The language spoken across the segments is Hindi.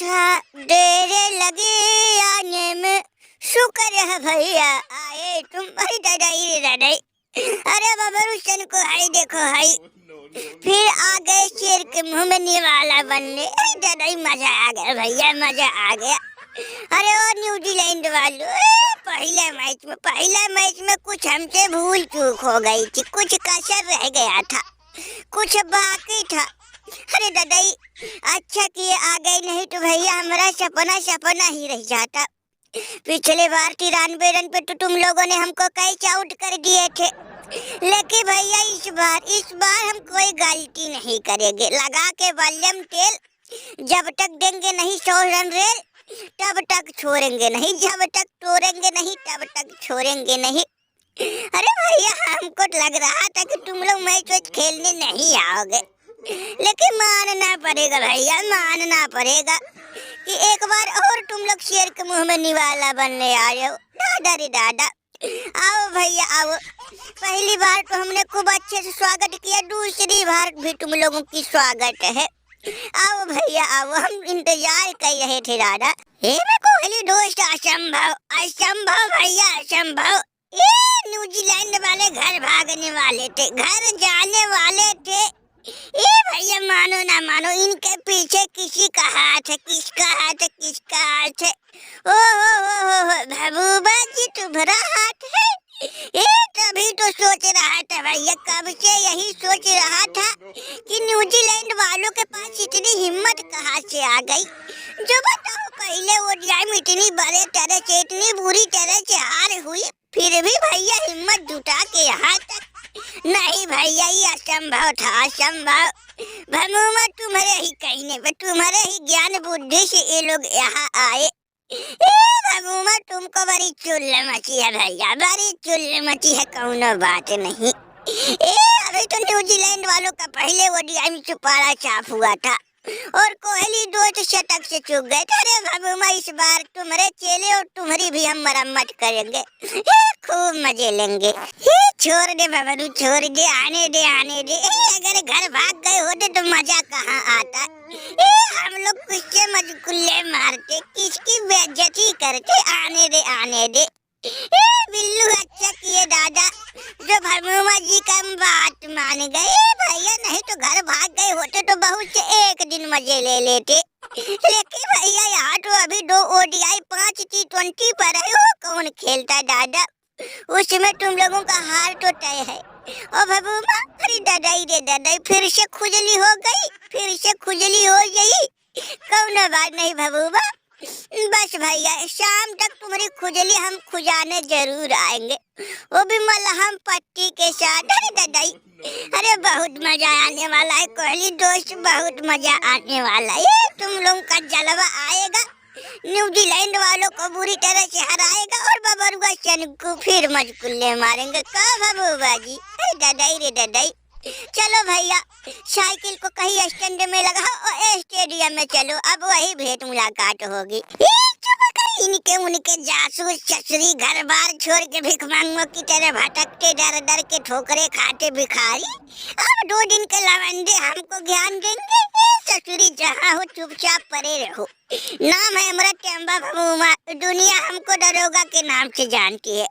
था, देर लगी आने में, शुक्र है भैया आए तुम। अरे दादाई रे दादाई, अरे बाबा रुशन को हाई देखो हाई, फिर आ गए शेर के मुंह में निवाला बनने। अरे दादाई मजा आ गया भैया, मजा आ गया। अरे और न्यूजीलैंड वालों, पहला मैच में कुछ हमसे भूल चूक हो गई थी, कुछ कसर रह गया था, कुछ बाकी था। अरे दादाई अच्छा किए आ गए, नहीं तो भैया हमारा सपना ही रह जाता। पिछले बार 93 रन पे तो तुम लोगों ने हमको कैच आउट कर दिए थे, लेकिन भैया इस बार हम कोई गलती नहीं करेंगे। लगा के वॉल्यूम तेल, जब तक देंगे नहीं 100 रन रेल तब तक छोड़ेंगे नहीं, जब तक तोड़ेंगे नहीं तब तक छोड़ेंगे नहीं। अरे भैया हमको लग रहा था कि तुम लोग मैच खेलने नहीं आओगे, लेकिन मानना पड़ेगा भैया, मानना पड़ेगा कि एक बार और तुम लोग शेर के मुंह में निवाला बनने आए हो। दादा रे दादा, आओ भैया आओ। पहली बार तो हमने खूब अच्छे से स्वागत किया, दूसरी बार भी तुम लोगों की स्वागत है। आओ भैया आओ, हम इंतजार कर रहे थे दादा। हे मैं कोहली दोस्त, असंभव भैया असंभव। ये न्यूजीलैंड वाले घर भागने वाले थे, घर जाने वाले थे। ये भैया मानो ना मानो, इनके पीछे किसी का हाथ है, किसका हाथ है, किसका हाथ है। ओ महबूबा जी तुम्हारा हाथ है। ये तभी तो सोच रहा था भैया, कब से यही सोच रहा था कि न्यूजीलैंड वालों के पास इतनी हिम्मत कहाँ से आ गई। जो बताओ पहले ओडीआई में इतनी बड़े तरह से, इतनी बुरी तरह से हार हुई, फिर भी भैया हिम्मत जुटा के यहाँ तक। नहीं भैया ये असंभव था, असंभव। भमूमा तुम्हारे ही कहने पे, तुम्हारे ही ज्ञान बुद्धि से ये लोग यहाँ आए। भमूमा तुमको बड़ी चुल्ल मची है भैया, बड़ी चुल्ल मची है, कौनो बात नहीं। अभी तो न्यूजीलैंड वालों का पहले ओडीआई में चुपारा साफ हुआ था और कोहली 2 शतक से चूक गए। अरे भमूमा इस बार तुम्हारे चेले और तुम्हारी भी हम मरम्मत करेंगे, खूब मजे लेंगे। छोड़ दे बाबू, छोड़ दे, आने दे आने दे। अगर घर भाग गए होते तो मजा कहाँ आता। हम लोग किसके मजकुल्ले मारते, किसकी बेइज्जती करते। आने दे आने दे। बिल्लू अच्छा किए दादा जो भमूमा जी का बात मान गए भैया, नहीं तो घर भाग गए होते तो बहुत से एक दिन मजे ले लेते। लेकिन भैया यहाँ तो अभी 2 ओडीआई 5 T20 पर है, वो कौन खेलता दादा, उसमें तुम लोगों का हार तो तय है। ओ भमूमा, अरे दादाई रे दादाई, फिर से खुजली हो गई, फिर से खुजली हो गई। कौनो बात नहीं भमूमा, बस भैया शाम तक तुम्हारी खुजली हम खुजाने जरूर आएंगे, वो भी मलहम पट्टी के साथ। अरे दादाई, अरे बहुत मजा आने वाला है कोहली दोस्त, बहुत मजा आने वाला है। तुम लोगों का जलवा आएगा, न्यूजीलैंड वालों को बुरी तरह से हराएगा और बबरुआ सन को फिर मजकुल्ले मारेंगे। कब बबुआ जी? अरे दादाई रे दादाई, चलो भैया साइकिल को कहीं स्टैंड में लगाओ और स्टेडियम में चलो, अब वही भेंट मुलाकात होगी। इनके उनके जासूस चचरी घर बार छोड़ के भिखमंगों की तरह भटकते, डर डर के ठोकरे खाते भिखारी, अब 2 दिन के लवंडे हमको ज्ञान देंगे। ससुरी जहाँ हो चुपचाप पड़े रहो। नाम है हमारा टेम्बा भमूमा, दुनिया हमको दरोगा के नाम से जानती है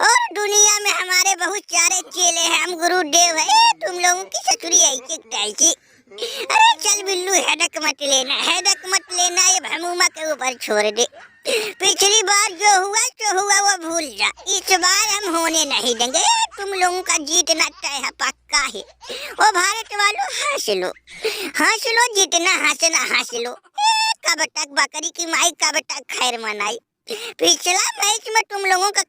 और दुनिया में हमारे बहुत सारे चेले हैं, हम गुरुदेव है। तुम लोगों की ससुरी ऐसी। अरे चल बिल्लू, हेडक मत लेना, ये भमूमा के ऊपर छोड़ दे। पिछली बार जो हुआ वो भूल जा, इस बार हम होने नहीं देंगे। तुम लोगों का जीतना तय है, पक्का है। वो भारत वालों हंस लो, जितना हंसना हंस लो। कब तक बकरी की माई, कब तक खैर मनाई। पिछला मैच में तुम लोगों का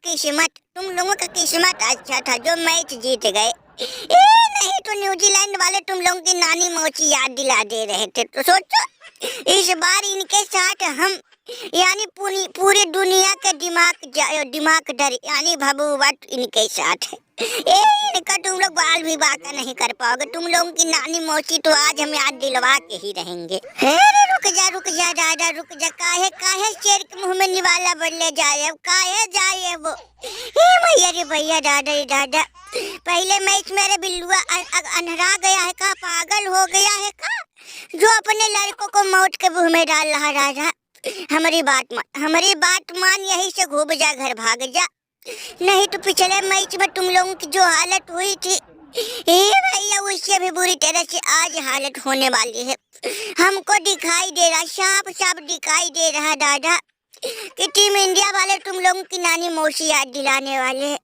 किस्मत अच्छा था जो मैच जीत गए। नहीं तो न्यूजीलैंड वाले तुम लोगों की नानी मौची याद दिला दे रहे थे। तो सोचो इस बार इनके साथ हम, यानी पूरी दुनिया के दिमाग डर, यानी भबूबा इनके साथ है। इनका तुम लोग बाल भी बाका नहीं कर पाओगे। तुम लोगों की नानी मौसी तो आज हम याद दिलवा के ही रहेंगे। रुक जा दादा, रुक जा। काहे शेर के मुंह में निवाला बदले जाए, काहे जाए वो। भैया रे भैया, दादा पहले मैच मेरे बिल्लुआ अनहरा गया है का, पागल हो गया है का। जो अपने लड़कों को मौत के मुंह में डाल रहा राजा। हमारी बात मान, यहीं से घूम जा, घर भाग जा, नहीं तो पिछले मैच में तुम लोगों की जो हालत हुई थी, ये भैया उससे भी बुरी तरह से आज हालत होने वाली है। हमको दिखाई दे रहा, साफ दिखाई दे रहा दादा कि टीम इंडिया वाले तुम लोगों की नानी मौसी याद दिलाने वाले हैं।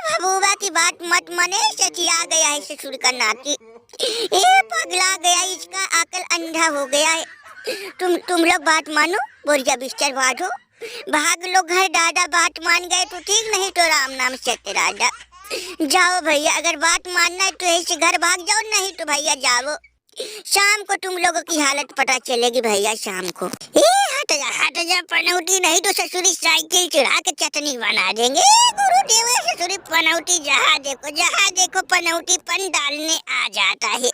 महबूबा की बात मत माने, सचिया गया है ससुर का नाती, ये पगला गया, इसका अकल अंधा हो गया है। तुम लोग बात मानो, बोरिया बिस्तर बांधो, भाग लो घर दादा। बात मान गए तो ठीक, नहीं तो राम नाम सत्य राजा। जाओ भैया, अगर बात मानना है तो ऐसे घर भाग जाओ, नहीं तो भैया जाओ, शाम को तुम लोगों की हालत पता चलेगी भैया शाम को। हट जा पनौती, नहीं तो ससुरी साइकिल चुरा के चटनी बना देंगे। गुरुदेव ससुरी पनौती, जहाँ देखो पनौती पन डालने आ जाता है।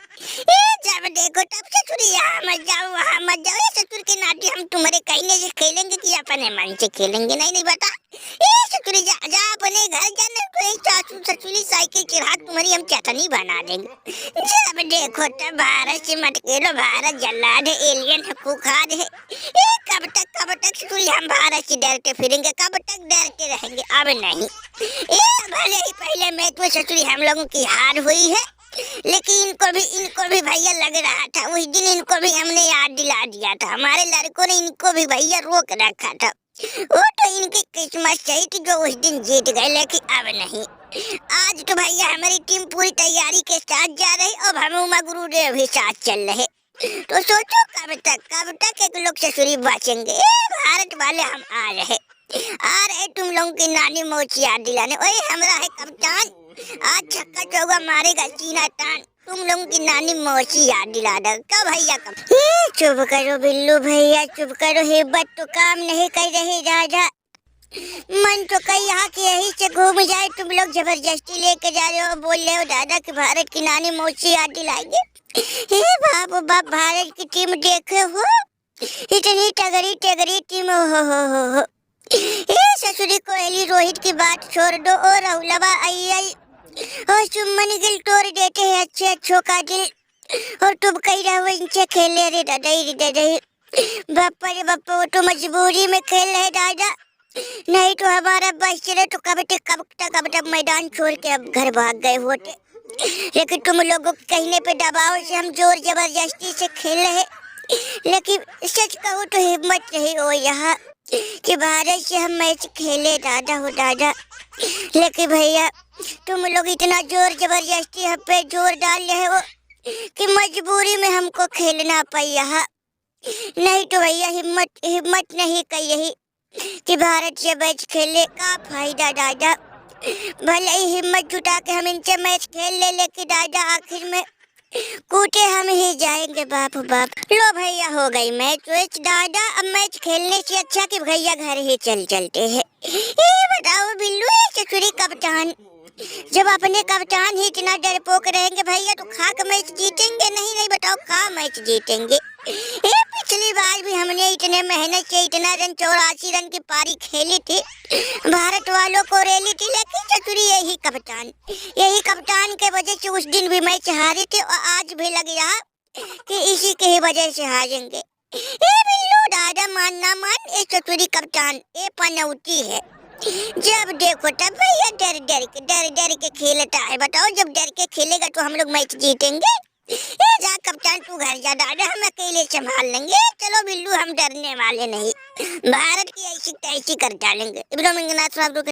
जब देखो तब ससुरी, यहाँ मत जाओ वहाँ मत जाओ। ससुर के नाते हम तुम्हारे कहने से खेलेंगे कि अपने मन से खेलेंगे? नहीं बता, ससुरी जा अपने घर जाने तो ससुरी साइकिल चुरा तुम्हारी हम चटनी बना देंगे। जब देखो तब भारत से मत खेलो, भारत जल्लाद है, एलियन है, खूंखार है। कब तक ससुरी हम भारत से डरते फिरेंगे? कब तक डरते रहेंगे? अब नहीं। भले ही पहले मैच में ससुरी हम लोगों की हार हुई है, लेकिन इनको भी भैया लग रहा था, उस दिन इनको भी हमने याद दिला दिया था। हमारे लड़कों ने इनको भी भैया रोक रखा था। वो तो इनकी किस्मत सही थी जो उस दिन जीत गए, लेकिन अब नहीं। आज तो भैया हमारी टीम पूरी तैयारी के साथ जा रही और भमुमा गुरुदेव भी साथ चल रहे। तो सोचो कब तक एक लोग ससुरी बचेंगे। भारत वाले हम आ रहे तुम लोगों की नानी मौसी याद दिलाने। ओए हमरा है कप्तान, आज छक्का चौका मारेगा सीना तान, तुम लोगों की नानी मौसी याद दिला दो। कब भैया कब? चुप करो बिल्लू भैया, चुप करो, हिम्मत तो काम नहीं कर रही राजा। मन तो कई यहाँ के यही से घूम जाए, तुम लोग जबरदस्ती लेके जा रहे हो, बोल रहे हो दादा कि भारत की नानी मौसी याद दिलाएंगे। बाप, भारत की टीम देखे हो, इतनी तगड़ी टीम हो। ससुरी कोहली रोहित की बात छोड़ दो, और राहुलवा अय्यर और सुमन गिल तोड़ देते हैं अच्छों का दिल, और तुम कही रहो इनसे खेले। रे दादा बापा, वो तो मजबूरी में खेल रहे दादा, नहीं तो हमारा बस चले तो कब तक मैदान छोड़ के अब घर भाग गए होते। लेकिन तुम लोगों के कहने पे दबाव से हम जोर जबरदस्ती से खेल रहे, लेकिन सच कहूँ तो हिम्मत नहीं हो यहाँ कि भारत से हम मैच खेले दादा। लेकिन भैया तुम लोग इतना जोर जबरदस्ती हम पे जोर डाल रहे हो कि मजबूरी में हमको खेलना पाई यहाँ, नहीं तो भैया हिम्मत नहीं कर यही कि भारत से मैच खेलने का फायदा दादा। भले ही हिम्मत जुटा के हम इनसे मैच खेल ले, लेकिन दादा आखिर में कूटे हम ही जाएंगे। बाप। लो भैया हो गई मैच दादा, अब मैच खेलने से अच्छा कि भैया घर ही चलते हैं। ये बताओ बिल्लू ससुरी कप्तान, जब अपने कप्तान ही इतना डरपोक रहेंगे भैया तो खाक मैच जीतेंगे? नहीं बताओ, का मैच जीतेंगे? पिछली बार भी हमने इतने मेहनत से इतना रन 84 रन की पारी खेली थी, भारत वालों को रेली थी, लेकिन ससुरी यही कप्तान के वजह से उस दिन भी मैच हारे थे, और आज भी लग रहा कि इसी के ही वजह से हारेंगे। बिल्लू दादा मानना मान, ये ससुरी कप्तान ये पनौती है। जब देखो तब भैया डर के खेलता है। बताओ, जब डर के खेलेगा तो हम लोग मैच जीतेंगे? जा कप्तान तू घर जा दादा, हम अकेले संभाल लेंगे। चलो बिल्लू, हम डरने वाले नहीं, भारत की ऐसी तैसी कर डालेंगे। इब्राहिम